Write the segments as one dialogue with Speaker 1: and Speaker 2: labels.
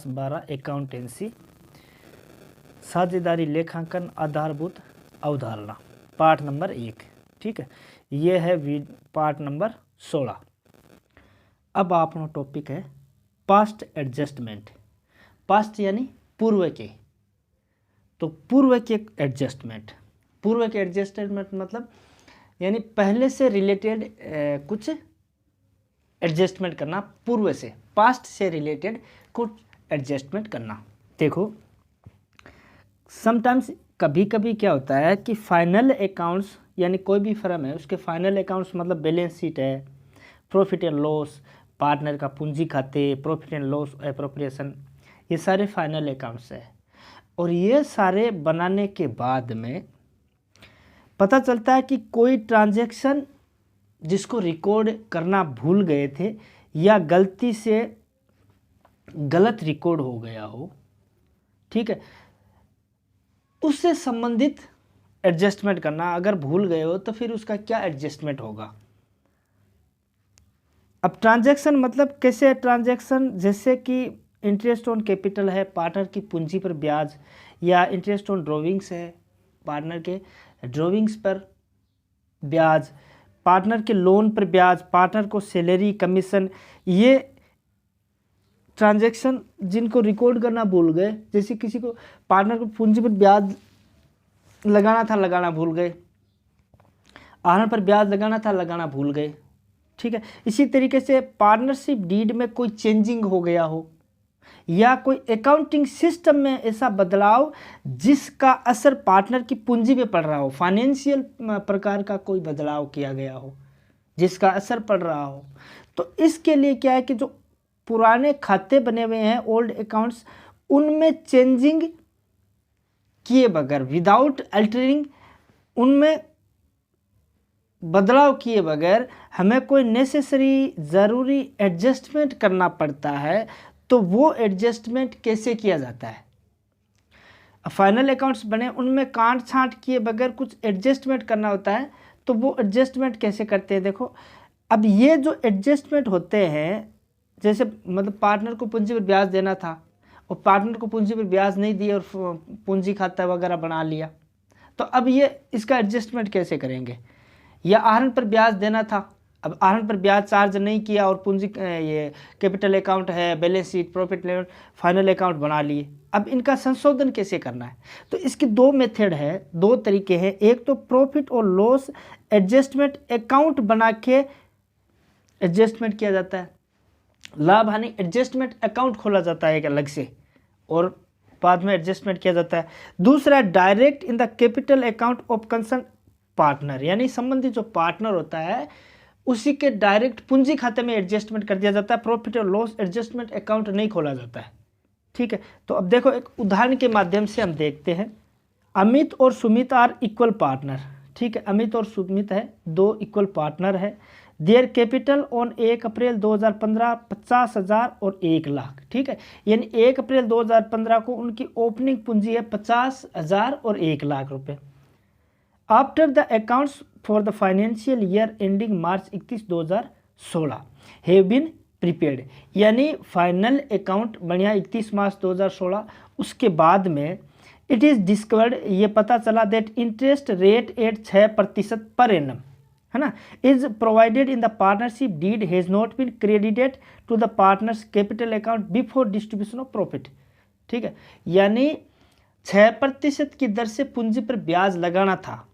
Speaker 1: Class 12 accountancy, साझेदारी लेखांकन आधारभूत अवधारणा, पाठ नंबर 1। ठीक है, ये है पाठ नंबर 16। अब आपनो टॉपिक है पास्ट एडजस्टमेंट। पास्ट यानी पूर्व के, तो पूर्व के एडजस्टमेंट। पूर्व के एडजस्टमेंट मतलब यानी पहले से रिलेटेड कुछ एडजस्टमेंट करना, पूर्व से, पास्ट से रिलेटेड कुछ एडजस्टमेंट करना। देखो समटाइम्स कभी कभी क्या होता है कि फाइनल अकाउंट्स यानी कोई भी फर्म है उसके फाइनल अकाउंट्स मतलब बैलेंस शीट है, प्रॉफिट एंड लॉस, पार्टनर का पूंजी खाते, प्रॉफिट एंड लॉस एप्रोप्रिएशन, ये सारे फाइनल अकाउंट्स है। और ये सारे बनाने के बाद में पता चलता है कि कोई ट्रांजैक्शन जिसको रिकॉर्ड करना भूल गए थे या गलती से गलत रिकॉर्ड हो गया हो, ठीक है, उससे संबंधित एडजस्टमेंट करना। अगर भूल गए हो तो फिर उसका क्या एडजस्टमेंट होगा। अब ट्रांजैक्शन मतलब कैसे ट्रांजैक्शन, जैसे कि इंटरेस्ट ऑन कैपिटल है, पार्टनर की पूंजी पर ब्याज, या इंटरेस्ट ऑन ड्रॉविंग्स है, पार्टनर के ड्रॉविंग्स पर ब्याज, पार्टनर के लोन पर ब्याज, पार्टनर को सैलरी कमीशन, ये ट्रांजैक्शन जिनको रिकॉर्ड करना भूल गए, जैसे किसी को पार्टनर को पूंजी पर ब्याज लगाना था, लगाना भूल गए, आहरण पर ब्याज लगाना था, लगाना भूल गए। ठीक है, इसी तरीके से पार्टनरशिप डीड में कोई चेंजिंग हो गया हो या कोई अकाउंटिंग सिस्टम में ऐसा बदलाव जिसका असर पार्टनर की पूंजी पे पड़ रहा हो, फाइनेंशियल प्रकार का कोई बदलाव किया गया हो जिसका असर पड़ रहा हो, तो इसके लिए क्या है कि जो पुराने खाते बने हुए हैं, ओल्ड अकाउंट्स, उनमें चेंजिंग किए बगैर, विदाउट अल्टरिंग, उनमें बदलाव किए बगैर हमें कोई नेसेसरी ज़रूरी एडजस्टमेंट करना पड़ता है। तो वो एडजस्टमेंट कैसे किया जाता है। फाइनल अकाउंट्स बने, उनमें काट छांट किए बगैर कुछ एडजस्टमेंट करना होता है, तो वो एडजस्टमेंट कैसे करते हैं। देखो अब ये जो एडजस्टमेंट होते हैं, जैसे मतलब पार्टनर को पूंजी पर ब्याज देना था और पार्टनर को पूंजी पर ब्याज नहीं दिया और पूंजी खाता वगैरह बना लिया, तो अब ये इसका एडजस्टमेंट कैसे करेंगे। या आहरण पर ब्याज देना था, अब आहरण पर ब्याज चार्ज नहीं किया और पूंजी ये कैपिटल अकाउंट है, balance sheet, profit and final account बना लिए, अब इनका संशोधन कैसे करना है। तो इसकी दो मेथड है, दो तरीके हैं। एक तो प्रॉफिट और लॉस एडजस्टमेंट अकाउंट बना के एडजस्टमेंट किया जाता है, लाभ हानि एडजस्टमेंट अकाउंट खोला जाता है एक अलग से और बाद में एडजस्टमेंट किया जाता है। दूसरा direct in the capital account of concern partner, यानी संबंधित जो पार्टनर होता है उसी के डायरेक्ट पूंजी खाते में एडजस्टमेंट कर दिया जाता है, प्रॉफिट और लॉस एडजस्टमेंट अकाउंट नहीं खोला जाता है। ठीक है, तो अब देखो एक उदाहरण के माध्यम से हम देखते हैं। अमित और सुमित आर इक्वल पार्टनर। ठीक है, अमित और सुमित है, दो इक्वल पार्टनर है। देयर कैपिटल ऑन 1 अप्रैल 2015 50,000 और 1 लाख। ठीक है, यानी 1 अप्रैल 2015 को उनकी ओपनिंग पूंजी है 50,000 और 1 लाख रुपए। After the accounts for the financial year ending March 31 2016 have been prepaid, यानी फाइनल अकाउंट बढ़िया 31 मार्च 2016, उसके बाद में इट इज़ डिस्कवर्ड, ये पता चला दैट इंटरेस्ट रेट एट 6% पर एनम, है ना, is provided in the partnership deed has not been credited to the partners capital account before distribution of profit. ठीक है, यानी 6% की दर से पूंजी पर ब्याज लगाना था,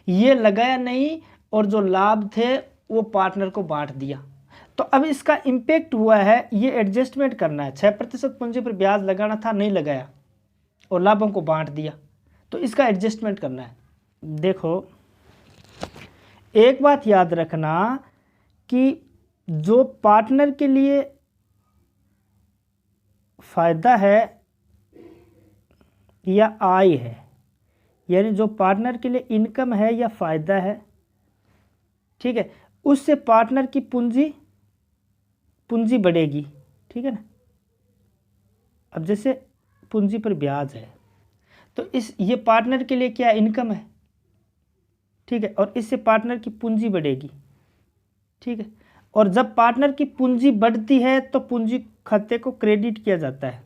Speaker 1: ये लगाया नहीं और जो लाभ थे वो पार्टनर को बांट दिया। तो अब इसका इम्पेक्ट हुआ है, ये एडजस्टमेंट करना है। 6% पूंजी पर ब्याज लगाना था, नहीं लगाया और लाभों को बांट दिया, तो इसका एडजस्टमेंट करना है। देखो एक बात याद रखना कि जो पार्टनर के लिए फायदा है या आय है, यानी जो पार्टनर के लिए इनकम है या फायदा है, ठीक है, उससे पार्टनर की पूंजी बढ़ेगी। ठीक है ना, अब जैसे पूंजी पर ब्याज है तो ये पार्टनर के लिए क्या इनकम है, ठीक है, और इससे पार्टनर की पूंजी बढ़ेगी। ठीक है, और जब पार्टनर की पूंजी बढ़ती है तो पूंजी खाते को क्रेडिट किया जाता है।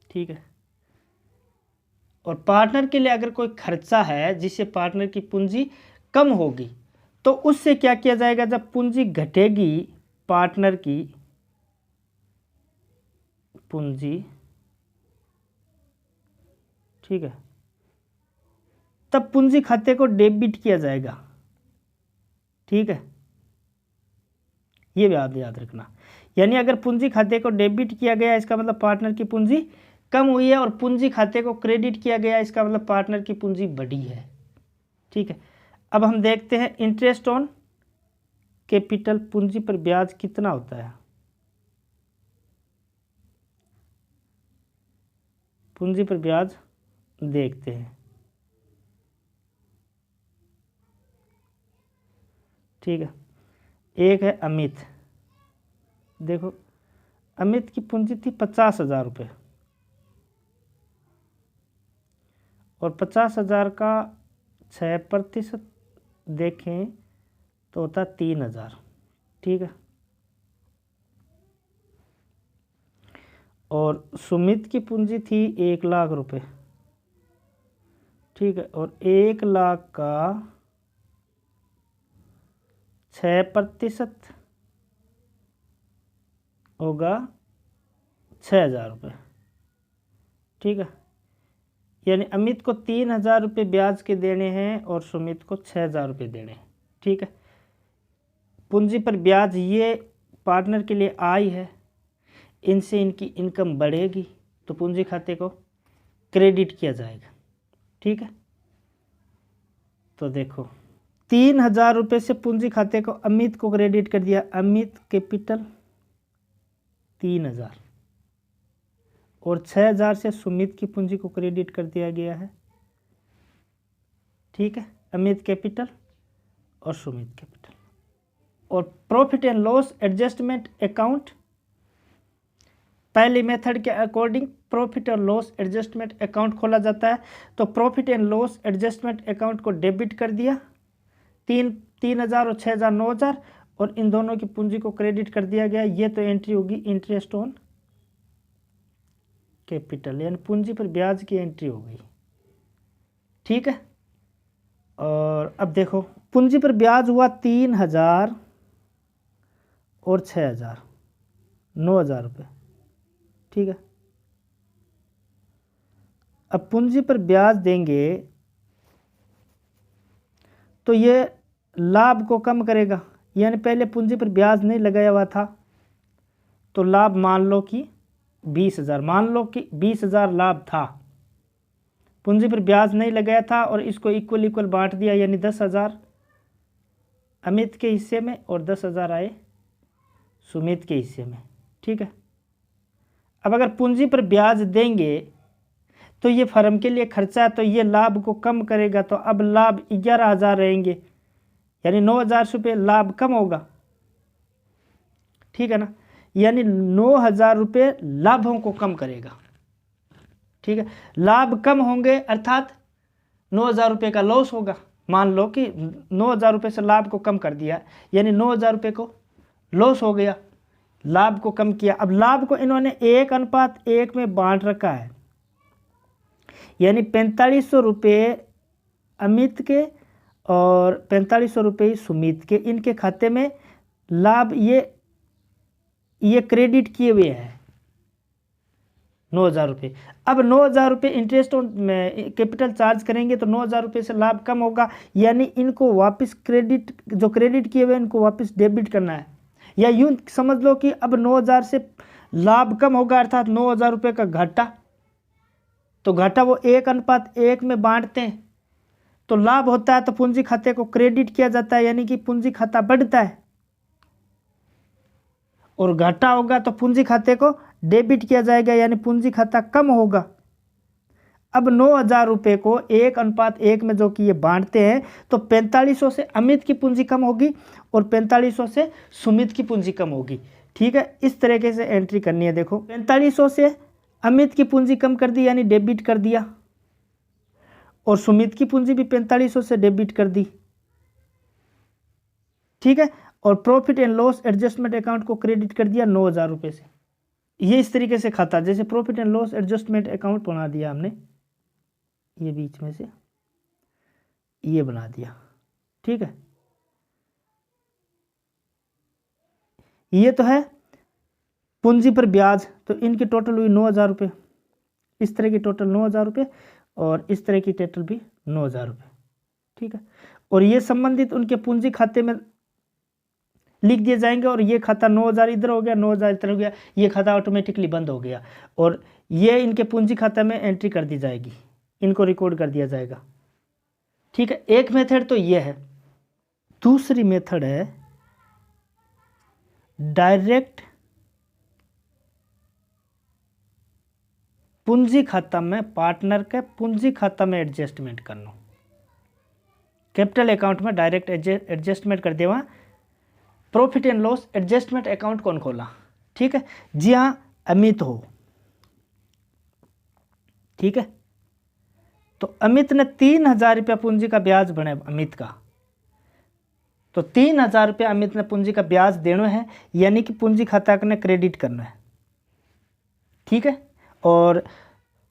Speaker 1: ठीक है। और पार्टनर के लिए अगर कोई खर्चा है जिससे पार्टनर की पूंजी कम होगी तो उससे क्या किया जाएगा, जब पूंजी घटेगी पार्टनर की पूंजी, ठीक है, तब पूंजी खाते को डेबिट किया जाएगा। ठीक है, ये भी याद रखना। यानी अगर पूंजी खाते को डेबिट किया गया इसका मतलब पार्टनर की पूंजी कम हुई है, और पूंजी खाते को क्रेडिट किया गया इसका मतलब पार्टनर की पूंजी बढ़ी है। ठीक है, अब हम देखते हैं इंटरेस्ट ऑन कैपिटल, पूंजी पर ब्याज कितना होता है। पूंजी पर ब्याज देखते हैं। ठीक है, एक है अमित। देखो अमित की पूंजी थी 50,000 रुपये, और 50,000 का 6% देखें तो होता 3,000। ठीक है, और सुमित की पूंजी थी 1,00,000 रुपये। ठीक है, और 1,00,000 का 6% होगा 6,000 रुपये। ठीक है, यानी अमित को 3,000 रुपये ब्याज के देने हैं और सुमित को 6,000 रुपये देने हैं। ठीक है, पूंजी पर ब्याज ये पार्टनर के लिए आय है, इनसे इनकी इनकम बढ़ेगी तो पूंजी खाते को क्रेडिट किया जाएगा। ठीक है, तो देखो 3,000 रुपये से पूंजी खाते को अमित को क्रेडिट कर दिया, अमित कैपिटल 3,000, और 6,000 से सुमित की पूंजी को क्रेडिट कर दिया गया है। ठीक है, अमित कैपिटल और सुमित कैपिटल। और profit and loss adjustment account, पहले मेथड के अकॉर्डिंग प्रॉफिट और लॉस एडजस्टमेंट अकाउंट खोला जाता है। तो profit and loss adjustment account को डेबिट कर दिया, 3,000 और 6,000 9,000, और इन दोनों की पूंजी को क्रेडिट कर दिया गया। ये तो एंट्री होगी इंटरेस्ट ऑन कैपिटल, यानी पूंजी पर ब्याज की एंट्री हो गई। ठीक है, और अब देखो पूंजी पर ब्याज हुआ 3,000 और 6,000, 9,000 रुपये। ठीक है, अब पूंजी पर ब्याज देंगे तो ये लाभ को कम करेगा, यानी पहले पूंजी पर ब्याज नहीं लगाया हुआ था तो लाभ मान लो कि 20,000, मान लो कि 20,000 लाभ था, पूंजी पर ब्याज नहीं लगाया था और इसको इक्वल बांट दिया, यानी 10,000 अमित के हिस्से में और 10,000 आए सुमित के हिस्से में। ठीक है, अब अगर पूंजी पर ब्याज देंगे तो ये फर्म के लिए खर्चा है, तो ये लाभ को कम करेगा, तो अब लाभ 11,000 रहेंगे, यानी 9,000 रुपये लाभ कम होगा। ठीक है ना, यानी 9,000 रुपये लाभों को कम करेगा। ठीक है, लाभ कम होंगे अर्थात 9,000 रुपये का लॉस होगा। मान लो कि 9,000 रुपये से लाभ को कम कर दिया, यानी 9,000 रुपये को लॉस हो गया, लाभ को कम किया। अब लाभ को इन्होंने 1:1 में बांट रखा है, यानी 4,500 रुपये अमित के और 4,500 रुपये सुमित के, इनके खाते में लाभ ये क्रेडिट किए हुए हैं 9,000 रुपये। अब 9,000 रुपये इंटरेस्ट ऑन कैपिटल चार्ज करेंगे तो 9,000 रुपये से लाभ कम होगा, यानी इनको वापस क्रेडिट, जो क्रेडिट किए हुए इनको वापस डेबिट करना है। या यूँ समझ लो कि अब 9,000 से लाभ कम होगा अर्थात 9,000 रुपये का घाटा, तो घाटा वो 1:1 में बांटते हैं, तो लाभ होता है तो पूंजी खाते को क्रेडिट किया जाता है, यानी कि पूंजी खाता बढ़ता है, और घाटा होगा तो पूंजी खाते को डेबिट किया जाएगा, यानी पूंजी खाता कम होगा। अब 9,000 रुपये को 1:1 में जो कि ये बांटते हैं, तो 4,500 से अमित की पूंजी कम होगी और 4,500 से सुमित की पूंजी कम होगी। ठीक है, इस तरीके से एंट्री करनी है। देखो 4,500 से अमित की पूंजी कम कर दी, यानी डेबिट कर दिया, और सुमित की पूंजी भी 4,500 से डेबिट कर दी। ठीक है। और profit and loss adjustment account को क्रेडिट कर दिया 9,000 रुपये से। ये इस तरीके से खाता, जैसे profit and loss adjustment account बना दिया हमने, ये बीच में से ये बना दिया, ठीक है। ये तो है पूंजी पर ब्याज, तो इनकी टोटल हुई 9,000 रुपये, इस तरह की टोटल 9,000 रुपये और इस तरह की टोटल भी 9,000 रुपये, ठीक है। और ये संबंधित उनके पूंजी खाते में लिख दिए जाएंगे और ये खाता 9,000 इधर हो गया, 9,000 इधर हो गया, ये खाता ऑटोमेटिकली बंद हो गया और ये इनके पूंजी खाते में एंट्री कर दी जाएगी, इनको रिकॉर्ड कर दिया जाएगा, ठीक है। एक मेथड तो ये है। दूसरी मेथड है डायरेक्ट पूंजी खाता में पार्टनर के पूंजी खाता में एडजस्टमेंट करना। कैपिटल अकाउंट में डायरेक्ट एडजस्टमेंट कर देवा, profit and loss adjustment account कौन खोला, ठीक है। जी हाँ, अमित हो, ठीक है। तो अमित ने 3,000 रुपया पूंजी का ब्याज बनाया अमित का, तो 3,000 रुपया अमित ने पूंजी का ब्याज देना है, यानी कि पूंजी खाता ने क्रेडिट करना है, ठीक है। और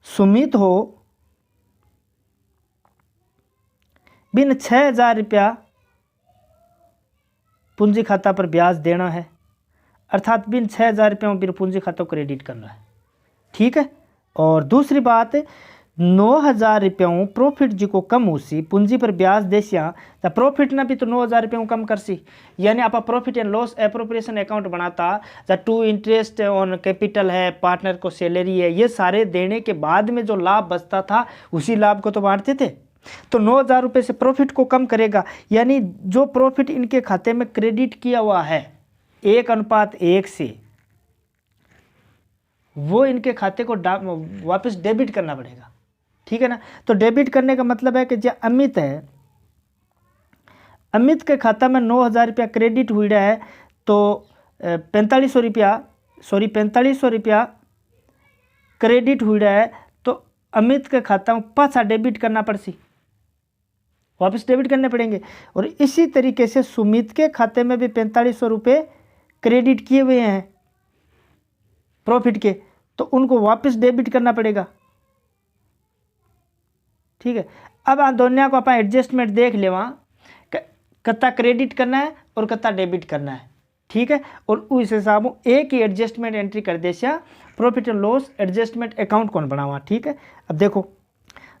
Speaker 1: सुमित हो बिन 6,000 रुपया पूंजी खाता पर ब्याज देना है, अर्थात बिन 6,000 रुपया बिन पूंजी खाता को क्रेडिट करना है, ठीक है। और दूसरी बात, 9,000 रुपयों प्रॉफिट जी को कम उसी पूंजी पर ब्याज देसिया, तो प्रॉफिट ना भी तो 9,000 रुपयों कम कर सी, यानी आप profit and loss appropriation account बनाता, या टू इंटरेस्ट ऑन कैपिटल है, पार्टनर को सैलरी है, ये सारे देने के बाद में जो लाभ बचता था उसी लाभ को तो बांटते थे। तो 9,000 रुपये से प्रॉफिट को कम करेगा, यानी जो प्रॉफिट इनके खाते में क्रेडिट किया हुआ है 1:1 से, वो इनके खाते को वापस डेबिट करना पड़ेगा, ठीक है ना। तो डेबिट करने का मतलब है कि जो अमित है, अमित के खाता में 9,000 रुपया क्रेडिट हुई रहा है, तो 4500 रुपया क्रेडिट हुई रहा है, तो अमित के खाता में पाछा डेबिट करना पड़सी, वापस डेबिट करने पड़ेंगे। और इसी तरीके से सुमित के खाते में भी 4500 रुपये क्रेडिट किए हुए हैं प्रॉफिट के, तो उनको वापस डेबिट करना पड़ेगा, ठीक है। अब दोनों को अपन एडजस्टमेंट देख ले, वहाँ कत्ता क्रेडिट करना है और कत्ता डेबिट करना है, ठीक है। और उस हिसाब एक ही एडजस्टमेंट एंट्री कर दे, profit and loss adjustment account कौन बनावा, ठीक है। अब देखो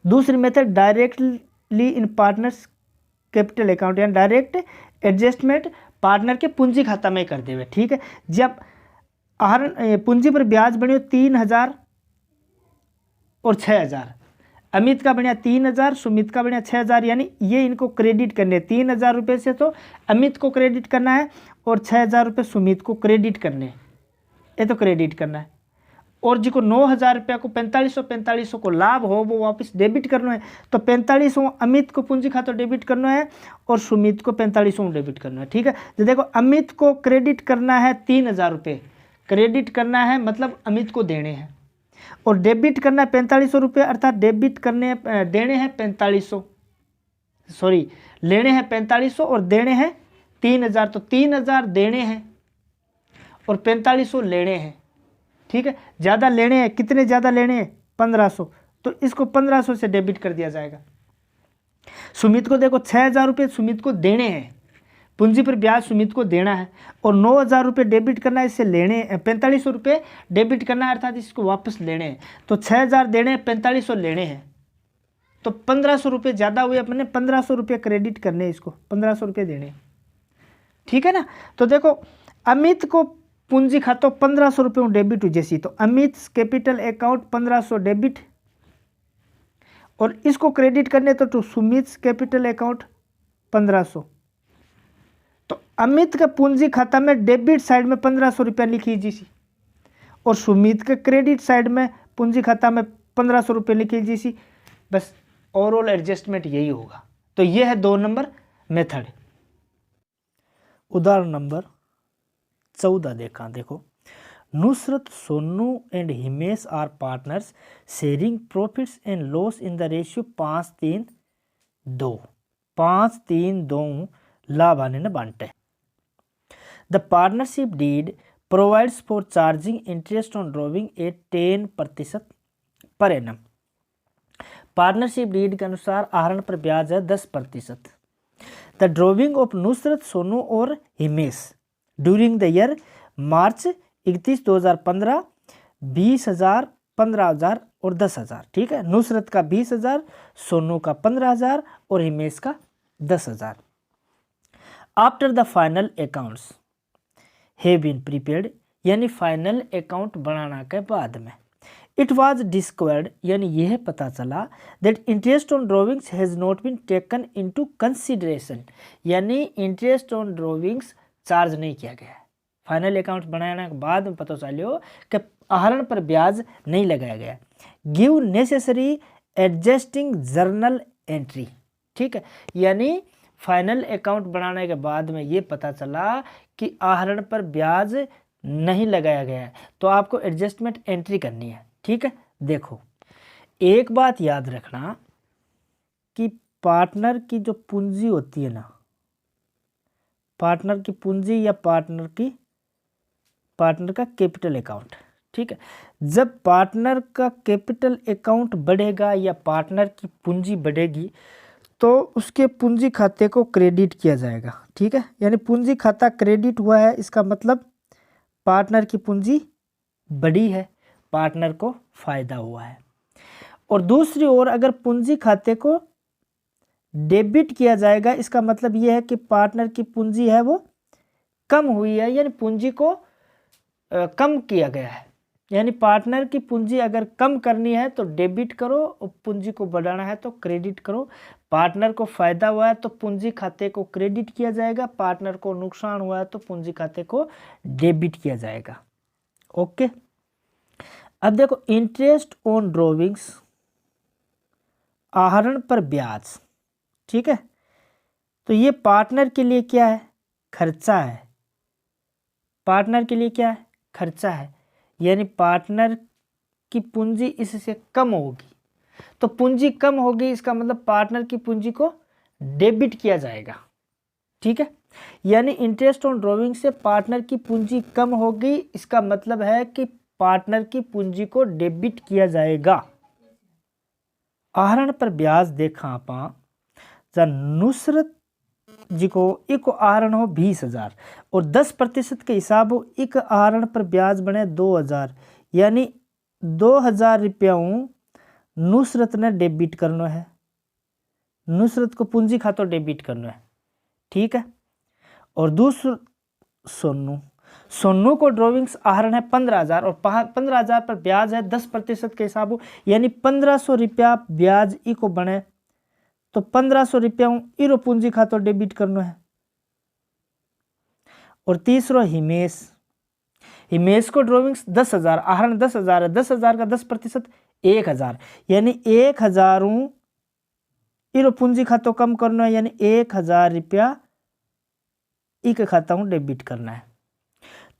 Speaker 1: दूसरी method directly in partners capital account, यानी डायरेक्ट एडजस्टमेंट पार्टनर के पूंजी खाता में कर देवे, ठीक है। जब पूंजी पर ब्याज बनियो 3,000 और 6,000, अमित का बढ़िया 3,000, सुमित का बढ़िया 6,000, यानी ये इनको क्रेडिट करने 3,000 रुपये से तो अमित को क्रेडिट करना है और 6,000 रुपये सुमित को क्रेडिट करने, ये तो क्रेडिट करना है। और जिसको 9,000 रुपया को 4500 को लाभ हो वो वापस डेबिट करना है, तो 4500 अमित को पूंजी खाता डेबिट करना है और सुमित को 4500 डेबिट करना है, ठीक है। तो देखो अमित को क्रेडिट करना है 3,000 रुपये क्रेडिट करना है, मतलब अमित को देने हैं, और डेबिट करना है 4500 रुपये, अर्थात डेबिट करने देने हैं 4500, सॉरी लेने हैं 4500 और देने हैं 3,000, तो 3,000 देने हैं और 4500 लेने हैं, ठीक है। ज़्यादा लेने हैं, कितने ज़्यादा लेने हैं 1,500, तो इसको 1,500 से डेबिट कर दिया जाएगा। सुमित को देखो 6,000 रुपये सुमित को देने हैं, पूंजी पर ब्याज सुमित को देना है और 9,000 रुपये डेबिट करना है, इससे लेने 4500 रुपये डेबिट करना है, अर्थात इसको वापस लेने हैं। तो 6,000 देने हैं, 4500 लेने हैं, तो 1,500 रुपये ज़्यादा हुए, अपने 1,500 रुपये क्रेडिट करने, इसको 1,500 रुपये देने, ठीक है ना। तो देखो अमित को पूंजी खातो 1,500 रुपये डेबिट हुई जैसी, तो अमित कैपिटल अकाउंट 1,500 डेबिट, और इसको क्रेडिट करने तो सुमित कैपिटल अकाउंट 1,500, तो अमित का पूंजी खाता में डेबिट साइड में 1,500 रुपया लिखी जी, और सुमित के क्रेडिट साइड में पूंजी खाता में 1,500 रुपये लिखी जी, बस ओवरऑल एडजस्टमेंट यही होगा। तो ये है 2 नंबर मेथड। उदाहरण नंबर 14 देखो, Nusrat, Sonu and Himesh are partners sharing profits and loss in the ratio 5-3-2 लाभ आने ने बांटे। The partnership deed provides for charging interest on drawing at 10% per annum. Partnership deed के अनुसार आहरण पर ब्याज है 10%। The drawing of Nusrat, Sonu और Himesh during the year March 31, 2015 20,000, 15,000 और 10,000। ठीक है, नुसरत का 20,000, सोनू का 15,000 और हिमेश का 10,000। After the final accounts have been prepaid, यानी फाइनल अकाउंट बनाना के बाद में इट वाज डिस्कवर्ड, यानी यह पता चला that interest on drawings has not been taken into consideration, यानी इंटरेस्ट ऑन ड्रॉविंग्स चार्ज नहीं किया गया है। फाइनल अकाउंट बनाने के बाद में पता चलो कि आहरण पर ब्याज नहीं लगाया गया। Give necessary adjusting journal entry. ठीक है, यानी फाइनल अकाउंट बनाने के बाद में ये पता चला कि आहरण पर ब्याज नहीं लगाया गया है, तो आपको एडजस्टमेंट एंट्री करनी है। ठीक है, देखो एक बात याद रखना कि पार्टनर की जो पूंजी होती है ना, पार्टनर की पूंजी या पार्टनर का कैपिटल अकाउंट, ठीक है, जब पार्टनर का कैपिटल अकाउंट बढ़ेगा या पार्टनर की पूंजी बढ़ेगी तो उसके पूंजी खाते को क्रेडिट किया जाएगा। ठीक है, यानी पूंजी खाता क्रेडिट हुआ है, इसका मतलब पार्टनर की पूंजी बड़ी है, पार्टनर को फायदा हुआ है। और दूसरी ओर अगर पूंजी खाते को डेबिट किया जाएगा, इसका मतलब यह है कि पार्टनर की पूंजी है वो कम हुई है, यानी पूंजी को कम किया गया है। यानी पार्टनर की पूंजी अगर कम करनी है तो डेबिट करो और पूंजी को बढ़ाना है तो क्रेडिट करो। पार्टनर को फायदा हुआ है तो पूंजी खाते को क्रेडिट किया जाएगा, पार्टनर को नुकसान हुआ है तो पूंजी खाते को डेबिट किया जाएगा। ओके, अब देखो इंटरेस्ट ऑन ड्रॉविंग्स, आहरण पर ब्याज। ठीक है, तो ये पार्टनर के लिए क्या है? खर्चा है। पार्टनर के लिए क्या है? खर्चा है, यानी पार्टनर की पूंजी इससे कम होगी, तो पूंजी कम होगी, इसका मतलब पार्टनर की पूंजी को डेबिट किया जाएगा। ठीक है, यानी इंटरेस्ट ऑन ड्रॉविंग से पार्टनर की पूंजी कम होगी, इसका मतलब है कि पार्टनर की पूंजी को डेबिट किया जाएगा। आहरण पर ब्याज देखा आप नुसरत जी को एक आहरण हो 20,000 और 10% के हिसाब हो एक आहरण पर ब्याज बने 2,000, यानी 2,000 रुपया नुसरत ने डेबिट करना है, नुसरत को पूंजी खातो डेबिट करना है। ठीक है, और दूसरा सोनू को ड्रॉविंग्स आहरण है 15,000 और 15,000 पर ब्याज है 10% के हिसाब हो, यानी 1,500 रुपया ब्याज ई को बने, तो 1,500 रुपया इरो पूंजी खातो डेबिट करना है। और तीसरा हिमेश को ड्रॉविंग्स 10,000, आहरण 10,000 है, 10,000 का 10% 1,000, यानी 1,000 इरो पूंजी खातो कम करना है, यानी 1,000 रुपया एक खाता हूँ डेबिट करना है।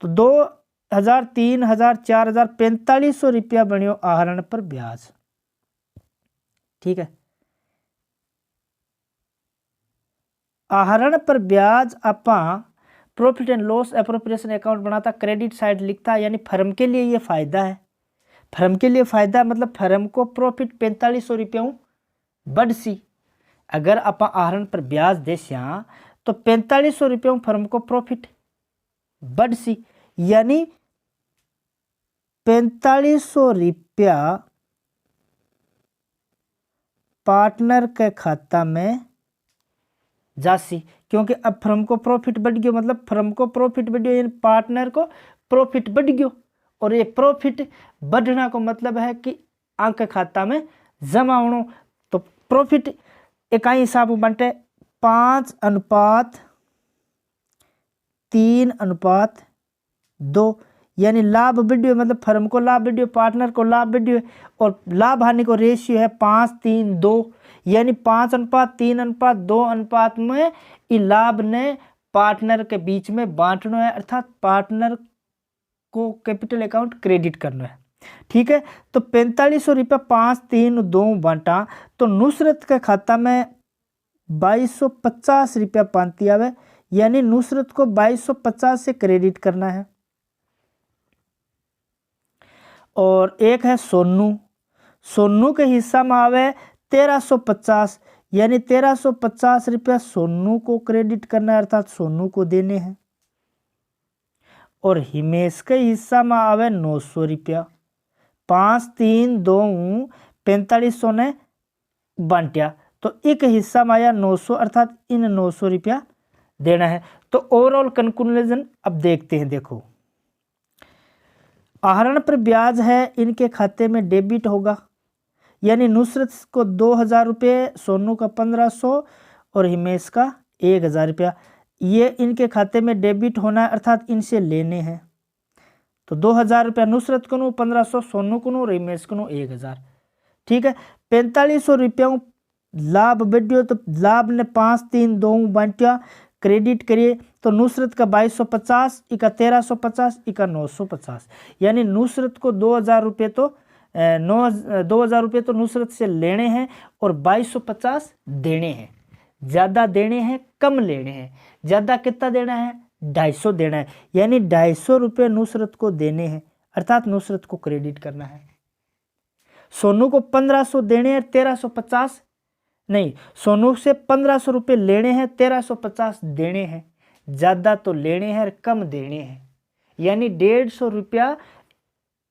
Speaker 1: तो 2,000, 3,000, 4,000, 4,500 रुपया बनियो आहरण पर ब्याज। ठीक है, आहरण पर ब्याज आपा profit and loss appropriation account बनाता, क्रेडिट साइड लिखता, यानी फर्म के लिए ये फायदा है। फर्म के लिए फायदा मतलब फर्म को प्रॉफिट 4,500 रुपया बढ़ सी। अगर आप आहरण पर ब्याज देसिया तो 4,500 रुपया फर्म को प्रॉफिट बढ़ सी, यानी 4,500 रुपया पार्टनर के खाता में जासी, क्योंकि अब फर्म को प्रॉफिट बढ़ गयो, मतलब फर्म को प्रॉफिट बढ़ गयो यानी पार्टनर को प्रॉफिट बढ़ गयो, और ये प्रॉफिट बढ़ना को मतलब है कि अंक खाता में जमा होना। तो प्रॉफिट इकाई हिसाब बनते 5:3:2, यानी लाभ बढ़ियो मतलब फर्म को लाभ बढ़ियो, पार्टनर को लाभ बढ़ियो, और लाभ हानि को रेशियो है 5:3:2, यानी 5:3:2 अनुपात में इस लाभ ने पार्टनर के बीच में बांटना है, अर्थात पार्टनर को कैपिटल अकाउंट क्रेडिट करना है। ठीक है, तो 4,500 रुपया 5:3:2 बांटा तो नुसरत के खाता में 2,250 रुपया पाती आवे, यानी नुसरत को 2250 से क्रेडिट करना है। और एक है सोनू, सोनू के हिस्सा में आवे 1350, यानी 1350 रुपया सोनू को क्रेडिट करना है, अर्थात सोनू को देने हैं। और हिमेश के हिस्सा में आवे 900 रुपया, 5 3 2 4500 ने बांटिया, तो एक हिस्सा में आया 900, अर्थात इन 900 रुपया देना है। तो ओवरऑल कंक्लूजन अब देखते हैं। देखो, आहरण पर ब्याज है, इनके खाते में डेबिट होगा, यानी नुसरत को 2000 रुपये, सोनू का 1500 और हिमेश का 1000 रुपया, ये इनके खाते में डेबिट होना है, अर्थात इनसे लेने हैं। तो 2000 रुपया नुसरत को, 1500 सोनू को और हिमेश को 1000। ठीक है, 4500 रुपया लाभ बढ़ियो, तो लाभ ने 5 3 2 बांटिया, क्रेडिट करिए तो नुसरत का 2250, इका 1350, इका 950, यानी नुसरत को 2000 रुपये तो 2000 रुपये तो नुसरत से लेने हैं और 2250 देने हैं। ज़्यादा देने हैं, कम लेने हैं। ज़्यादा कितना देना है? 250 देना है, यानी 250 रुपये नुसरत को देने हैं, अर्थात नुसरत को क्रेडिट करना है। सोनू को 1500 देने हैं, 1350 नहीं, सोनू से 1500 रुपये लेने हैं, 1350 देने हैं। ज़्यादा तो लेने हैं और कम देने हैं, यानी 150 रुपया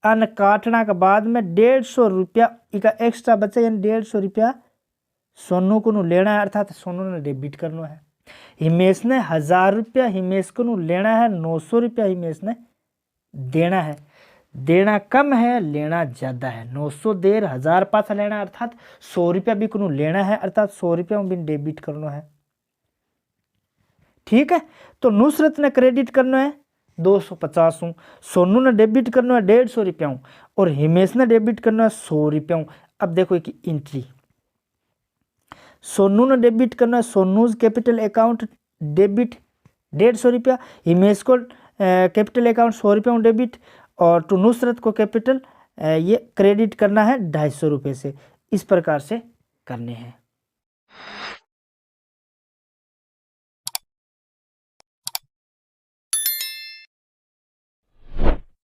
Speaker 1: अन्न काटना के बाद में 150 रुपया इका एक्स्ट्रा बचा, यानी 150 रुपया सोनू को लेना है, अर्थात सोनू ने डेबिट करना है। हिमेश ने 1000 रुपया हिमेश को लेना है, 900 रुपया हिमेश ने देना है। देना कम है, लेना ज़्यादा है। 900 देर 1000 पास लेना, अर्थात 100 रुपया भी को लेना है, अर्थात 100 रुपया भी डेबिट करना है। ठीक है, तो नुसरत ने क्रेडिट करना है 250 हूँ, सोनू ने डेबिट करना है 150 रुपया हूँ और हिमेश ने डेबिट करना है 100 रुपया हूँ। अब देखो एक एंट्री, सोनू ने डेबिट करना है, सोनूज कैपिटल अकाउंट डेबिट 150 रुपया, हिमेश को कैपिटल अकाउंट 100 रुपया डेबिट, और टू नुसरत को कैपिटल ये क्रेडिट करना है 250 रुपये से। इस प्रकार से करने हैं।